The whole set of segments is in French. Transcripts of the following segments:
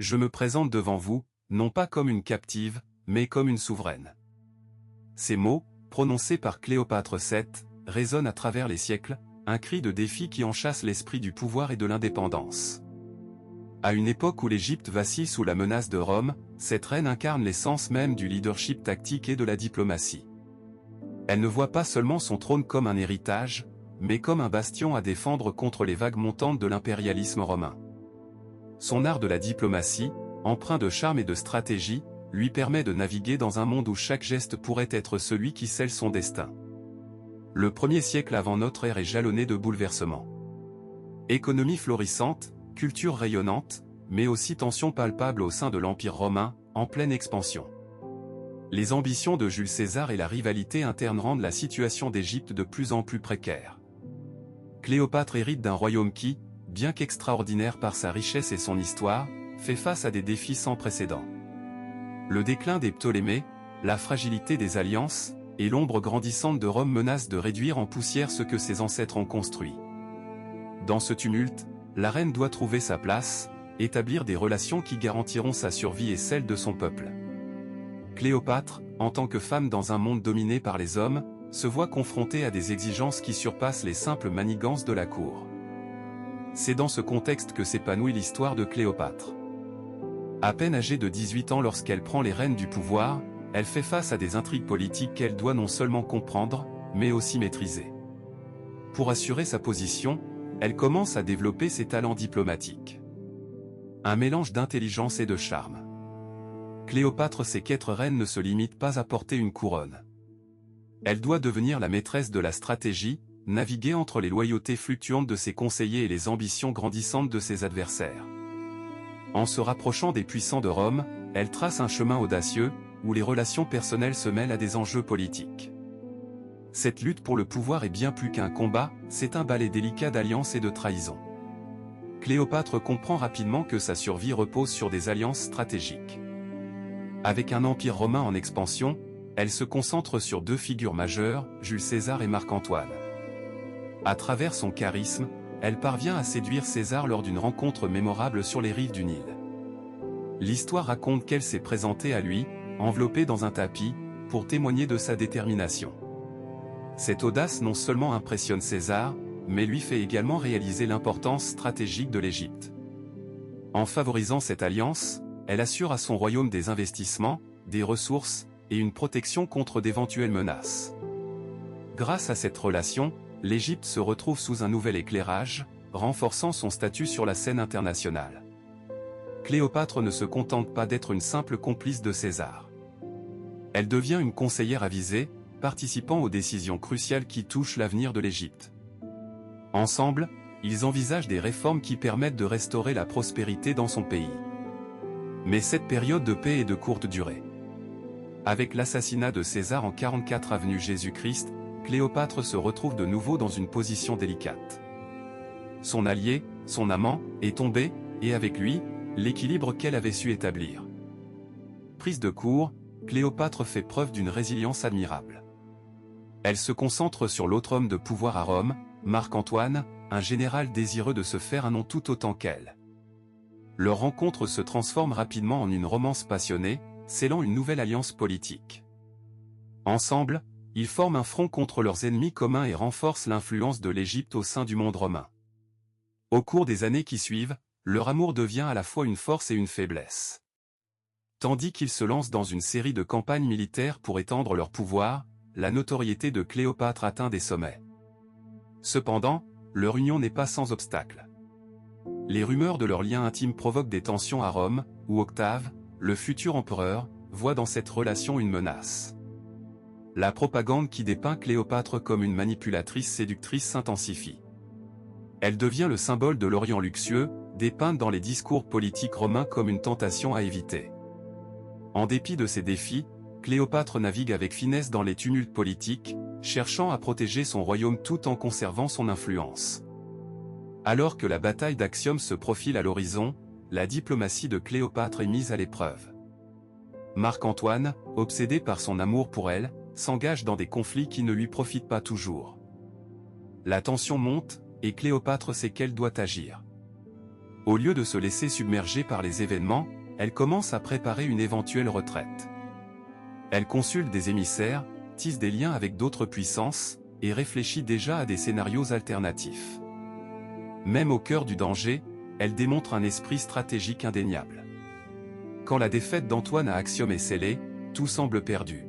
Je me présente devant vous, non pas comme une captive, mais comme une souveraine. » Ces mots, prononcés par Cléopâtre VII, résonnent à travers les siècles, un cri de défi qui enchâsse l'esprit du pouvoir et de l'indépendance. À une époque où l'Égypte vacille sous la menace de Rome, cette reine incarne l'essence même du leadership tactique et de la diplomatie. Elle ne voit pas seulement son trône comme un héritage, mais comme un bastion à défendre contre les vagues montantes de l'impérialisme romain. Son art de la diplomatie, empreint de charme et de stratégie, lui permet de naviguer dans un monde où chaque geste pourrait être celui qui scelle son destin. Le 1er siècle avant notre ère est jalonné de bouleversements. Économie florissante, culture rayonnante, mais aussi tensions palpables au sein de l'Empire romain, en pleine expansion. Les ambitions de Jules César et la rivalité interne rendent la situation d'Égypte de plus en plus précaire. Cléopâtre hérite d'un royaume qui, bien qu'extraordinaire par sa richesse et son histoire, fait face à des défis sans précédent. Le déclin des Ptolémées, la fragilité des alliances, et l'ombre grandissante de Rome menacent de réduire en poussière ce que ses ancêtres ont construit. Dans ce tumulte, la reine doit trouver sa place, établir des relations qui garantiront sa survie et celle de son peuple. Cléopâtre, en tant que femme dans un monde dominé par les hommes, se voit confrontée à des exigences qui surpassent les simples manigances de la cour. C'est dans ce contexte que s'épanouit l'histoire de Cléopâtre. À peine âgée de 18 ans lorsqu'elle prend les rênes du pouvoir, elle fait face à des intrigues politiques qu'elle doit non seulement comprendre, mais aussi maîtriser. Pour assurer sa position, elle commence à développer ses talents diplomatiques. Un mélange d'intelligence et de charme. Cléopâtre sait qu'être reine ne se limite pas à porter une couronne. Elle doit devenir la maîtresse de la stratégie, naviguer entre les loyautés fluctuantes de ses conseillers et les ambitions grandissantes de ses adversaires. En se rapprochant des puissants de Rome, elle trace un chemin audacieux, où les relations personnelles se mêlent à des enjeux politiques. Cette lutte pour le pouvoir est bien plus qu'un combat, c'est un ballet délicat d'alliances et de trahison. Cléopâtre comprend rapidement que sa survie repose sur des alliances stratégiques. Avec un empire romain en expansion, elle se concentre sur 2 figures majeures, Jules César et Marc-Antoine. À travers son charisme, elle parvient à séduire César lors d'une rencontre mémorable sur les rives du Nil. L'histoire raconte qu'elle s'est présentée à lui, enveloppée dans un tapis, pour témoigner de sa détermination. Cette audace non seulement impressionne César, mais lui fait également réaliser l'importance stratégique de l'Égypte. En favorisant cette alliance, elle assure à son royaume des investissements, des ressources, et une protection contre d'éventuelles menaces. Grâce à cette relation, l'Égypte se retrouve sous un nouvel éclairage, renforçant son statut sur la scène internationale. Cléopâtre ne se contente pas d'être une simple complice de César. Elle devient une conseillère avisée, participant aux décisions cruciales qui touchent l'avenir de l'Égypte. Ensemble, ils envisagent des réformes qui permettent de restaurer la prospérité dans son pays. Mais cette période de paix est de courte durée. Avec l'assassinat de César en 44 avenue Jésus-Christ, Cléopâtre se retrouve de nouveau dans une position délicate. Son allié, son amant, est tombé, et avec lui, l'équilibre qu'elle avait su établir. Prise de court, Cléopâtre fait preuve d'une résilience admirable. Elle se concentre sur l'autre homme de pouvoir à Rome, Marc-Antoine, un général désireux de se faire un nom tout autant qu'elle. Leur rencontre se transforme rapidement en une romance passionnée, scellant une nouvelle alliance politique. Ensemble, ils forment un front contre leurs ennemis communs et renforcent l'influence de l'Égypte au sein du monde romain. Au cours des années qui suivent, leur amour devient à la fois une force et une faiblesse. Tandis qu'ils se lancent dans une série de campagnes militaires pour étendre leur pouvoir, la notoriété de Cléopâtre atteint des sommets. Cependant, leur union n'est pas sans obstacle. Les rumeurs de leur lien intime provoquent des tensions à Rome, où Octave, le futur empereur, voit dans cette relation une menace. La propagande qui dépeint Cléopâtre comme une manipulatrice séductrice s'intensifie. Elle devient le symbole de l'Orient luxueux, dépeinte dans les discours politiques romains comme une tentation à éviter. En dépit de ces défis, Cléopâtre navigue avec finesse dans les tumultes politiques, cherchant à protéger son royaume tout en conservant son influence. Alors que la bataille d'Actium se profile à l'horizon, la diplomatie de Cléopâtre est mise à l'épreuve. Marc-Antoine, obsédé par son amour pour elle, s'engage dans des conflits qui ne lui profitent pas toujours. La tension monte, et Cléopâtre sait qu'elle doit agir. Au lieu de se laisser submerger par les événements, elle commence à préparer une éventuelle retraite. Elle consulte des émissaires, tisse des liens avec d'autres puissances, et réfléchit déjà à des scénarios alternatifs. Même au cœur du danger, elle démontre un esprit stratégique indéniable. Quand la défaite d'Antoine à Actium est scellée, tout semble perdu.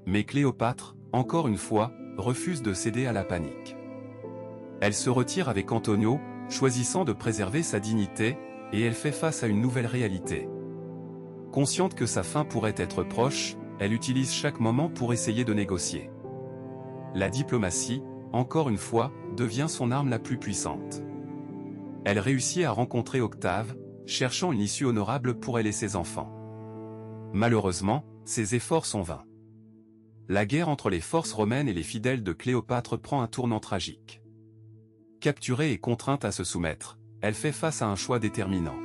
Mais Cléopâtre, encore une fois, refuse de céder à la panique. Elle se retire avec Antonio, choisissant de préserver sa dignité, et elle fait face à une nouvelle réalité. Consciente que sa fin pourrait être proche, elle utilise chaque moment pour essayer de négocier. La diplomatie, encore une fois, devient son arme la plus puissante. Elle réussit à rencontrer Octave, cherchant une issue honorable pour elle et ses enfants. Malheureusement, ses efforts sont vains. La guerre entre les forces romaines et les fidèles de Cléopâtre prend un tournant tragique. Capturée et contrainte à se soumettre, elle fait face à un choix déterminant.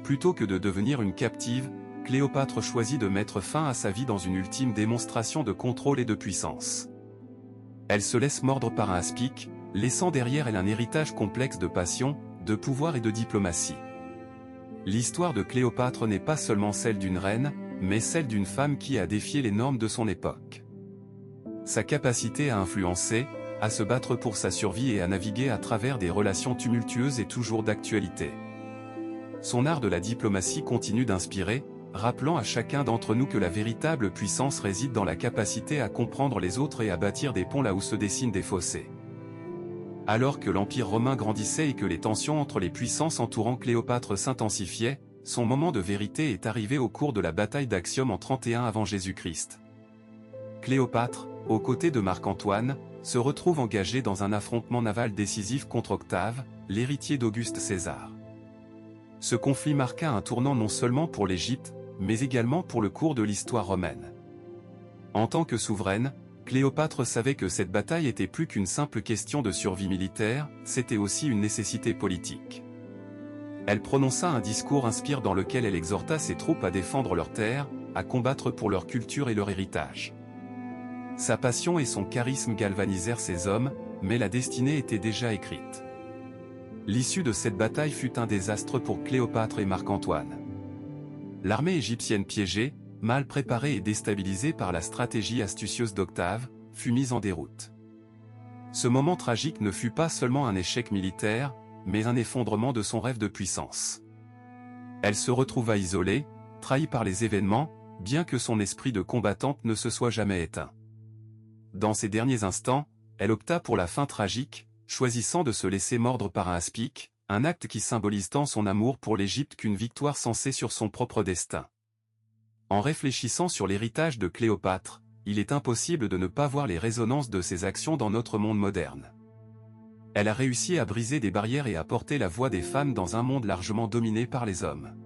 Plutôt que de devenir une captive, Cléopâtre choisit de mettre fin à sa vie dans une ultime démonstration de contrôle et de puissance. Elle se laisse mordre par un aspic, laissant derrière elle un héritage complexe de passion, de pouvoir et de diplomatie. L'histoire de Cléopâtre n'est pas seulement celle d'une reine, mais celle d'une femme qui a défié les normes de son époque. Sa capacité à influencer, à se battre pour sa survie et à naviguer à travers des relations tumultueuses est toujours d'actualité. Son art de la diplomatie continue d'inspirer, rappelant à chacun d'entre nous que la véritable puissance réside dans la capacité à comprendre les autres et à bâtir des ponts là où se dessinent des fossés. Alors que l'Empire romain grandissait et que les tensions entre les puissances entourant Cléopâtre s'intensifiaient, son moment de vérité est arrivé au cours de la bataille d'Actium en 31 avant Jésus-Christ. Cléopâtre, aux côtés de Marc-Antoine, se retrouve engagée dans un affrontement naval décisif contre Octave, l'héritier d'Auguste César. Ce conflit marqua un tournant non seulement pour l'Égypte, mais également pour le cours de l'histoire romaine. En tant que souveraine, Cléopâtre savait que cette bataille était plus qu'une simple question de survie militaire, c'était aussi une nécessité politique. Elle prononça un discours inspirant dans lequel elle exhorta ses troupes à défendre leurs terres, à combattre pour leur culture et leur héritage. Sa passion et son charisme galvanisèrent ses hommes, mais la destinée était déjà écrite. L'issue de cette bataille fut un désastre pour Cléopâtre et Marc-Antoine. L'armée égyptienne piégée, mal préparée et déstabilisée par la stratégie astucieuse d'Octave, fut mise en déroute. Ce moment tragique ne fut pas seulement un échec militaire, mais un effondrement de son rêve de puissance. Elle se retrouva isolée, trahie par les événements, bien que son esprit de combattante ne se soit jamais éteint. Dans ses derniers instants, elle opta pour la fin tragique, choisissant de se laisser mordre par un aspic, un acte qui symbolise tant son amour pour l'Égypte qu'une victoire censée sur son propre destin. En réfléchissant sur l'héritage de Cléopâtre, il est impossible de ne pas voir les résonances de ses actions dans notre monde moderne. Elle a réussi à briser des barrières et à porter la voix des femmes dans un monde largement dominé par les hommes.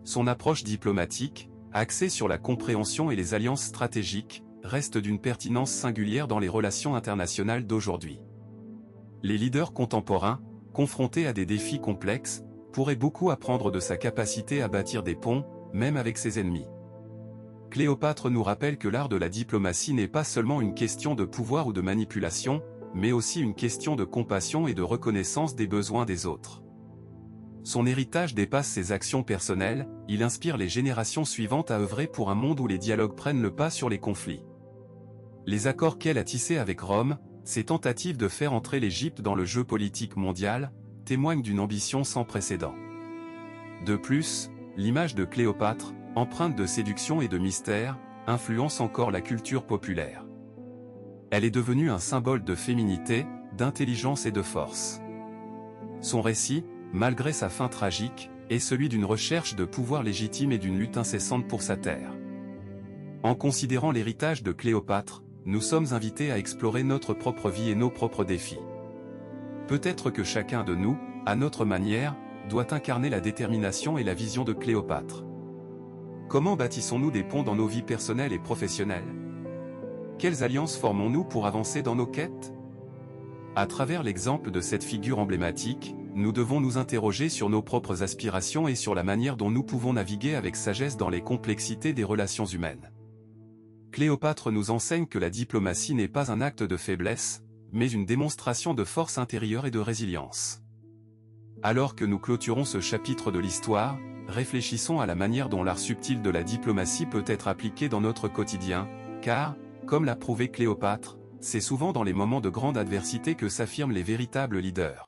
Son approche diplomatique, axée sur la compréhension et les alliances stratégiques, reste d'une pertinence singulière dans les relations internationales d'aujourd'hui. Les leaders contemporains, confrontés à des défis complexes, pourraient beaucoup apprendre de sa capacité à bâtir des ponts, même avec ses ennemis. Cléopâtre nous rappelle que l'art de la diplomatie n'est pas seulement une question de pouvoir ou de manipulation, mais aussi une question de compassion et de reconnaissance des besoins des autres. Son héritage dépasse ses actions personnelles, il inspire les générations suivantes à œuvrer pour un monde où les dialogues prennent le pas sur les conflits. Les accords qu'elle a tissés avec Rome, ses tentatives de faire entrer l'Égypte dans le jeu politique mondial, témoignent d'une ambition sans précédent. De plus, l'image de Cléopâtre, empreinte de séduction et de mystère, influence encore la culture populaire. Elle est devenue un symbole de féminité, d'intelligence et de force. Son récit, malgré sa fin tragique, est celui d'une recherche de pouvoir légitime et d'une lutte incessante pour sa terre. En considérant l'héritage de Cléopâtre, nous sommes invités à explorer notre propre vie et nos propres défis. Peut-être que chacun de nous, à notre manière, doit incarner la détermination et la vision de Cléopâtre. Comment bâtissons-nous des ponts dans nos vies personnelles et professionnelles? Quelles alliances formons-nous pour avancer dans nos quêtes? À travers l'exemple de cette figure emblématique, nous devons nous interroger sur nos propres aspirations et sur la manière dont nous pouvons naviguer avec sagesse dans les complexités des relations humaines. Cléopâtre nous enseigne que la diplomatie n'est pas un acte de faiblesse, mais une démonstration de force intérieure et de résilience. Alors que nous clôturons ce chapitre de l'histoire, réfléchissons à la manière dont l'art subtil de la diplomatie peut être appliqué dans notre quotidien, car, comme l'a prouvé Cléopâtre, c'est souvent dans les moments de grande adversité que s'affirment les véritables leaders.